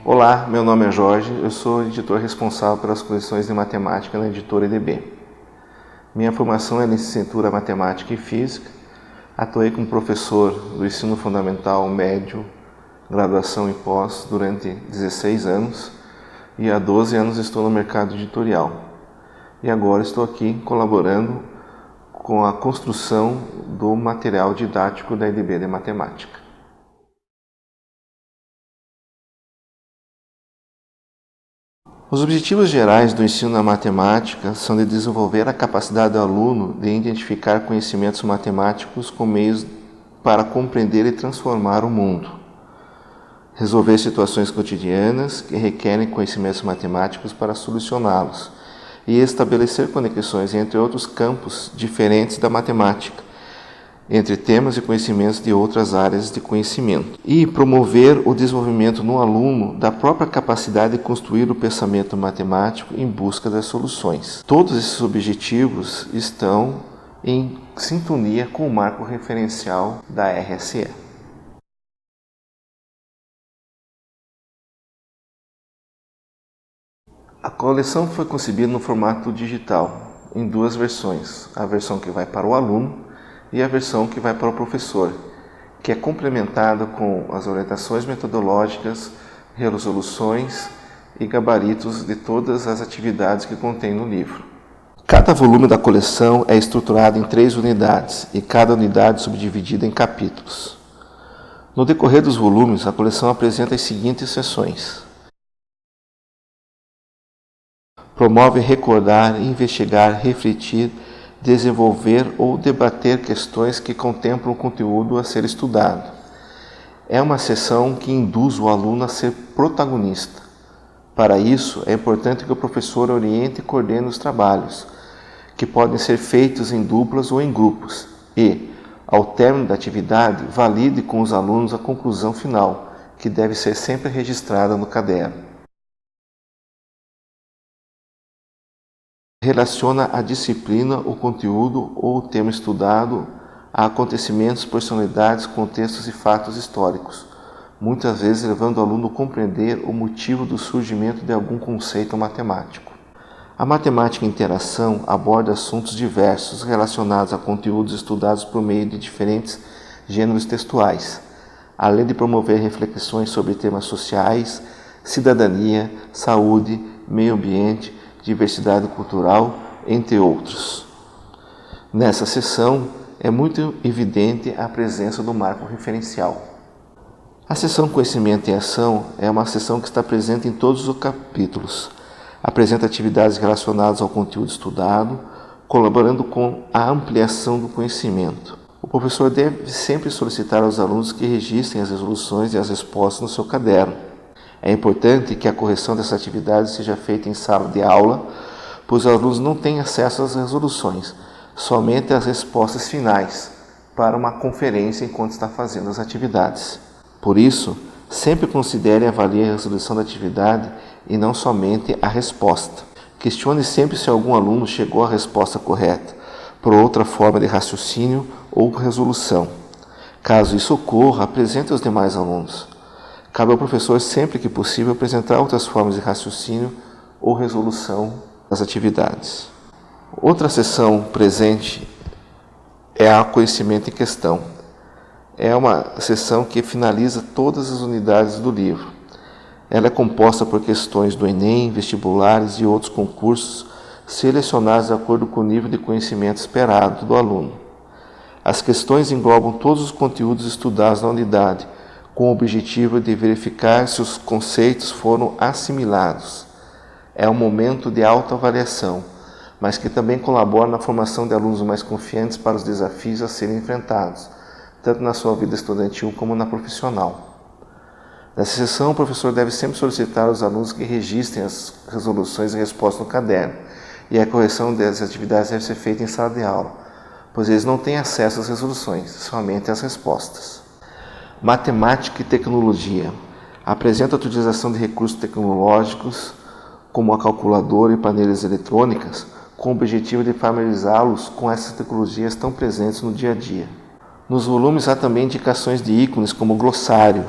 Olá, meu nome é Jorge, eu sou editor responsável pelas coleções de matemática na editora EDB. Minha formação é licenciatura em matemática e física, atuei como professor do ensino fundamental, médio, graduação e pós durante 16 anos e há 12 anos estou no mercado editorial. E agora estou aqui colaborando com a construção do material didático da EDB de matemática. Os objetivos gerais do ensino na matemática são de desenvolver a capacidade do aluno de identificar conhecimentos matemáticos com meios para compreender e transformar o mundo, resolver situações cotidianas que requerem conhecimentos matemáticos para solucioná-los e estabelecer conexões entre outros campos diferentes da matemática, entre temas e conhecimentos de outras áreas de conhecimento, e promover o desenvolvimento no aluno da própria capacidade de construir o pensamento matemático em busca das soluções. Todos esses objetivos estão em sintonia com o marco referencial da RSE. A coleção foi concebida no formato digital, em duas versões, a versão que vai para o aluno e a versão que vai para o professor, que é complementada com as orientações metodológicas, resoluções e gabaritos de todas as atividades que contém no livro. Cada volume da coleção é estruturado em 3 unidades e cada unidade subdividida em capítulos. No decorrer dos volumes, a coleção apresenta as seguintes seções. Promove recordar, investigar, refletir, desenvolver ou debater questões que contemplam o conteúdo a ser estudado. É uma sessão que induz o aluno a ser protagonista. Para isso, é importante que o professor oriente e coordene os trabalhos, que podem ser feitos em duplas ou em grupos, e, ao término da atividade, valide com os alunos a conclusão final, que deve ser sempre registrada no caderno. Relaciona a disciplina, o conteúdo ou o tema estudado a acontecimentos, personalidades, contextos e fatos históricos, muitas vezes levando o aluno a compreender o motivo do surgimento de algum conceito matemático. A matemática em interação aborda assuntos diversos relacionados a conteúdos estudados por meio de diferentes gêneros textuais, além de promover reflexões sobre temas sociais, cidadania, saúde, meio ambiente, diversidade cultural, entre outros. Nessa seção, é muito evidente a presença do marco referencial. A seção Conhecimento em Ação é uma seção que está presente em todos os capítulos. Apresenta atividades relacionadas ao conteúdo estudado, colaborando com a ampliação do conhecimento. O professor deve sempre solicitar aos alunos que registrem as resoluções e as respostas no seu caderno. É importante que a correção dessa atividade seja feita em sala de aula, pois os alunos não têm acesso às resoluções, somente às respostas finais, para uma conferência enquanto está fazendo as atividades. Por isso, sempre considere e avalie a resolução da atividade e não somente a resposta. Questione sempre se algum aluno chegou à resposta correta, por outra forma de raciocínio ou resolução. Caso isso ocorra, apresente aos demais alunos. Cabe ao professor, sempre que possível, apresentar outras formas de raciocínio ou resolução das atividades. Outra seção presente é a Conhecimento em Questão. É uma seção que finaliza todas as unidades do livro. Ela é composta por questões do Enem, vestibulares e outros concursos, selecionadas de acordo com o nível de conhecimento esperado do aluno. As questões englobam todos os conteúdos estudados na unidade, com o objetivo de verificar se os conceitos foram assimilados. É um momento de autoavaliação, mas que também colabora na formação de alunos mais confiantes para os desafios a serem enfrentados, tanto na sua vida estudantil como na profissional. Nessa sessão, o professor deve sempre solicitar aos alunos que registrem as resoluções e respostas no caderno, e a correção dessas atividades deve ser feita em sala de aula, pois eles não têm acesso às resoluções, somente às respostas. Matemática e tecnologia. Apresenta a utilização de recursos tecnológicos, como a calculadora e paneiras eletrônicas, com o objetivo de familiarizá-los com essas tecnologias tão presentes no dia a dia. Nos volumes há também indicações de ícones como glossário,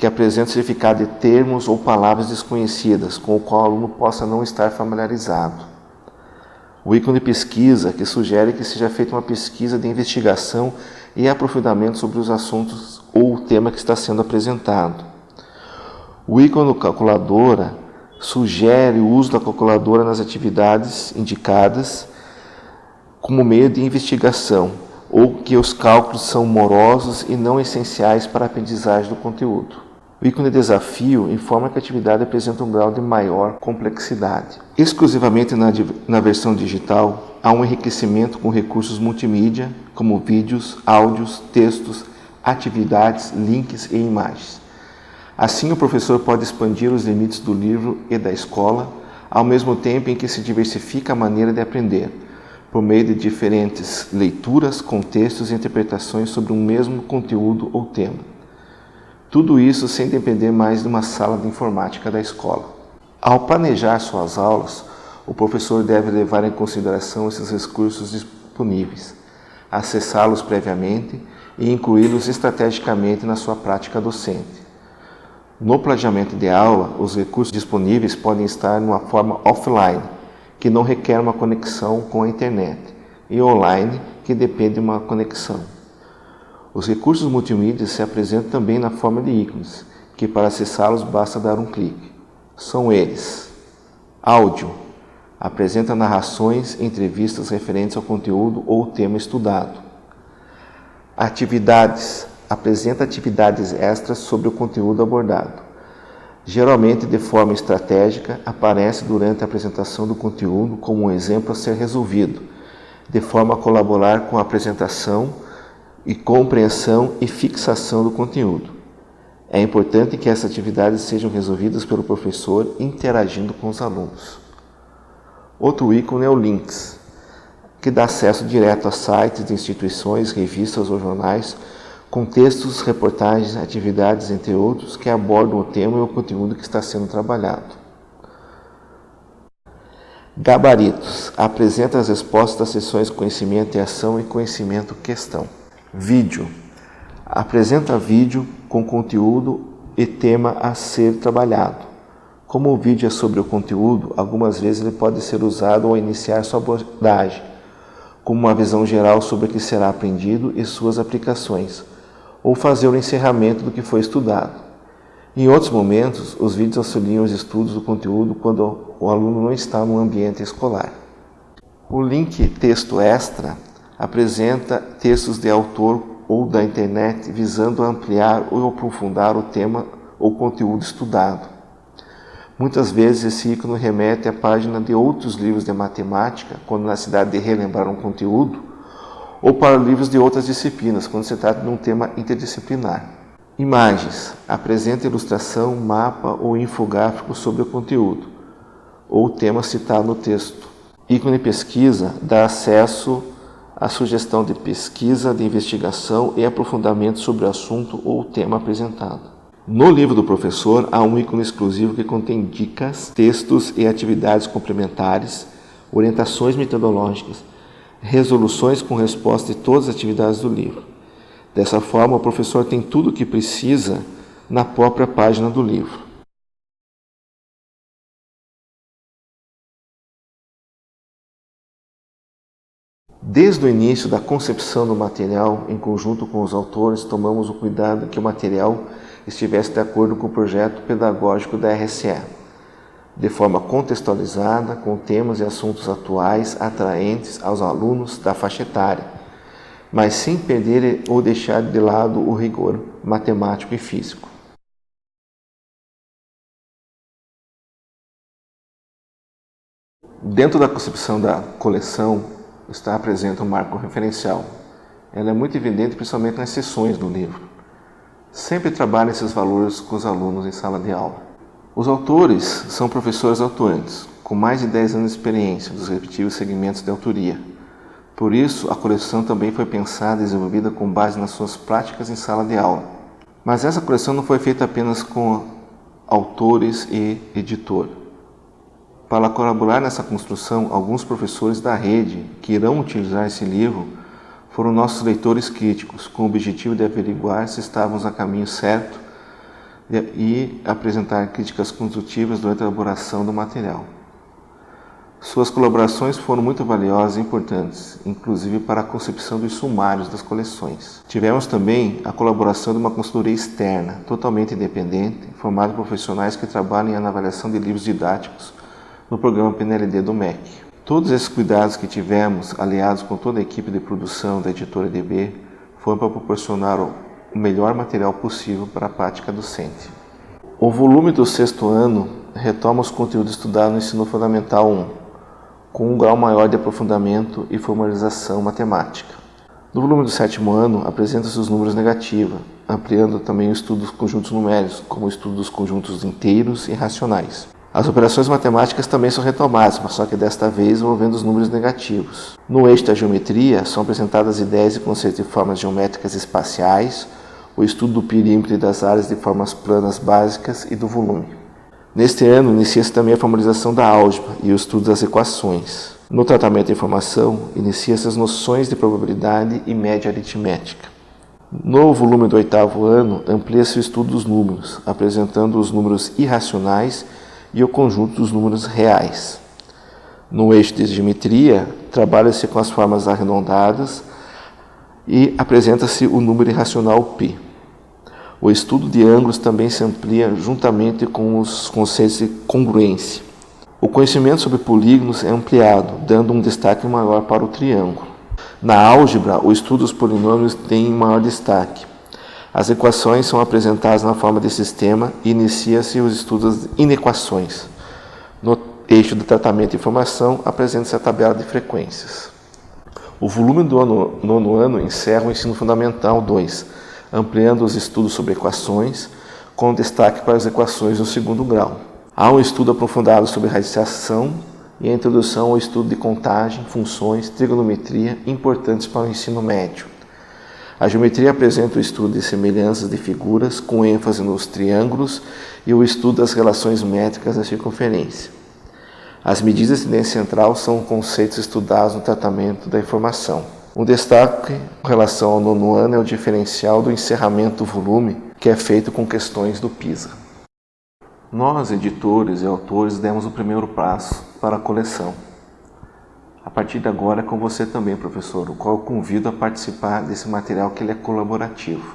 que apresenta o significado de termos ou palavras desconhecidas, com o qual o aluno possa não estar familiarizado. O ícone de pesquisa, que sugere que seja feita uma pesquisa de investigação e aprofundamento sobre os assuntos ou o tema que está sendo apresentado. O ícone calculadora sugere o uso da calculadora nas atividades indicadas como meio de investigação, ou que os cálculos são morosos e não essenciais para a aprendizagem do conteúdo. O ícone desafio informa que a atividade apresenta um grau de maior complexidade. Exclusivamente na versão digital, há um enriquecimento com recursos multimídia, como vídeos, áudios, textos, atividades, links e imagens. Assim, o professor pode expandir os limites do livro e da escola, ao mesmo tempo em que se diversifica a maneira de aprender, por meio de diferentes leituras, contextos e interpretações sobre um mesmo conteúdo ou tema. Tudo isso sem depender mais de uma sala de informática da escola. Ao planejar suas aulas, o professor deve levar em consideração esses recursos disponíveis, acessá-los previamente e incluí-los estrategicamente na sua prática docente. No planejamento de aula, os recursos disponíveis podem estar numa forma offline, que não requer uma conexão com a internet, e online, que depende de uma conexão. Os recursos multimídia se apresentam também na forma de ícones, que para acessá-los basta dar um clique. São eles: áudio, apresenta narrações e entrevistas referentes ao conteúdo ou tema estudado. Atividades, apresenta atividades extras sobre o conteúdo abordado. Geralmente, de forma estratégica, aparece durante a apresentação do conteúdo como um exemplo a ser resolvido, de forma a colaborar com a apresentação e compreensão e fixação do conteúdo. É importante que essas atividades sejam resolvidas pelo professor interagindo com os alunos. Outro ícone é o Links, que dá acesso direto a sites de instituições, revistas ou jornais, com textos, reportagens, atividades, entre outros, que abordam o tema e o conteúdo que está sendo trabalhado. Gabaritos, apresenta as respostas das sessões Conhecimento e Ação e Conhecimento Questão. Vídeo, apresenta vídeo com conteúdo e tema a ser trabalhado. Como o vídeo é sobre o conteúdo, algumas vezes ele pode ser usado ao iniciar sua abordagem, como uma visão geral sobre o que será aprendido e suas aplicações, ou fazer o encerramento do que foi estudado. Em outros momentos, os vídeos auxiliam os estudos do conteúdo quando o aluno não está no ambiente escolar. O link Texto Extra apresenta textos de autor ou da internet visando ampliar ou aprofundar o tema ou conteúdo estudado. Muitas vezes esse ícone remete à página de outros livros de matemática, quando na necessidade de relembrar um conteúdo, ou para livros de outras disciplinas, quando se trata de um tema interdisciplinar. Imagens, apresenta ilustração, mapa ou infográfico sobre o conteúdo, ou o tema citado no texto. Ícone pesquisa dá acesso à sugestão de pesquisa, de investigação e aprofundamento sobre o assunto ou o tema apresentado. No livro do professor, há um ícone exclusivo que contém dicas, textos e atividades complementares, orientações metodológicas, resoluções com resposta de todas as atividades do livro. Dessa forma, o professor tem tudo o que precisa na própria página do livro. Desde o início da concepção do material, em conjunto com os autores, tomamos o cuidado que o material estivesse de acordo com o projeto pedagógico da RSE, de forma contextualizada, com temas e assuntos atuais, atraentes aos alunos da faixa etária, mas sem perder ou deixar de lado o rigor matemático e físico. Dentro da concepção da coleção está presente um marco referencial. Ela é muito evidente, principalmente nas seções do livro. Sempre trabalha esses valores com os alunos em sala de aula. Os autores são professores atuantes, com mais de 10 anos de experiência dos respectivos segmentos de autoria. Por isso, a coleção também foi pensada e desenvolvida com base nas suas práticas em sala de aula. Mas essa coleção não foi feita apenas com autores e editor. Para colaborar nessa construção, alguns professores da rede que irão utilizar esse livro foram nossos leitores críticos, com o objetivo de averiguar se estávamos a caminho certo e apresentar críticas construtivas durante a elaboração do material. Suas colaborações foram muito valiosas e importantes, inclusive para a concepção dos sumários das coleções. Tivemos também a colaboração de uma consultoria externa, totalmente independente, formada por profissionais que trabalham na avaliação de livros didáticos no programa PNLD do MEC. Todos esses cuidados que tivemos, aliados com toda a equipe de produção da editora EDB, foram para proporcionar o melhor material possível para a prática docente. O volume do 6º ano retoma os conteúdos estudados no Ensino Fundamental 1, com um grau maior de aprofundamento e formalização matemática. No volume do 7º ano, apresenta-se os números negativos, ampliando também o estudo dos conjuntos numéricos, como o estudo dos conjuntos inteiros e racionais. As operações matemáticas também são retomadas, mas só que desta vez envolvendo os números negativos. No eixo da geometria, são apresentadas ideias e conceitos de formas geométricas espaciais, o estudo do perímetro e das áreas de formas planas básicas e do volume. Neste ano, inicia-se também a formalização da álgebra e o estudo das equações. No tratamento da informação, inicia-se as noções de probabilidade e média aritmética. No volume do 8º ano, amplia-se o estudo dos números, apresentando os números irracionais e o conjunto dos números reais. No eixo de geometria, trabalha-se com as formas arredondadas e apresenta-se o número irracional π. O estudo de ângulos também se amplia juntamente com os conceitos de congruência. O conhecimento sobre polígonos é ampliado, dando um destaque maior para o triângulo. Na álgebra, o estudo dos polinômios tem maior destaque. As equações são apresentadas na forma de sistema e inicia-se os estudos de inequações. No eixo do tratamento de informação, apresenta-se a tabela de frequências. O volume do 9º ano encerra o Ensino Fundamental 2, ampliando os estudos sobre equações, com destaque para as equações do 2º grau. Há um estudo aprofundado sobre radiciação e a introdução ao estudo de contagem, funções, trigonometria, importantes para o ensino médio. A geometria apresenta o estudo de semelhanças de figuras, com ênfase nos triângulos, e o estudo das relações métricas da circunferência. As medidas de tendência central são conceitos estudados no tratamento da informação. Um destaque com relação ao 9º ano é o diferencial do encerramento do volume, que é feito com questões do PISA. Nós, editores e autores, demos o primeiro passo para a coleção. A partir de agora é com você também, professor, o qual eu convido a participar desse material que ele é colaborativo.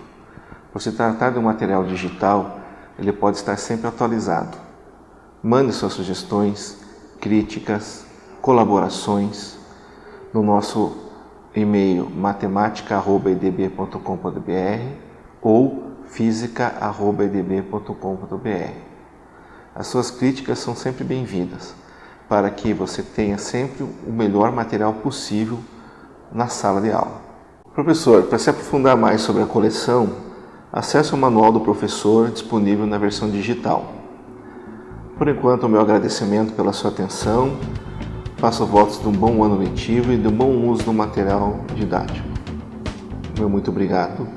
Por se tratar de um material digital, ele pode estar sempre atualizado. Mande suas sugestões, críticas, colaborações no nosso e-mail matematica@edb.com.br ou física@edb.com.br. As suas críticas são sempre bem-vindas, para que você tenha sempre o melhor material possível na sala de aula. Professor, para se aprofundar mais sobre a coleção, acesse o manual do professor disponível na versão digital. Por enquanto, o meu agradecimento pela sua atenção. Faço votos de um bom ano letivo e de um bom uso do material didático. Meu muito obrigado.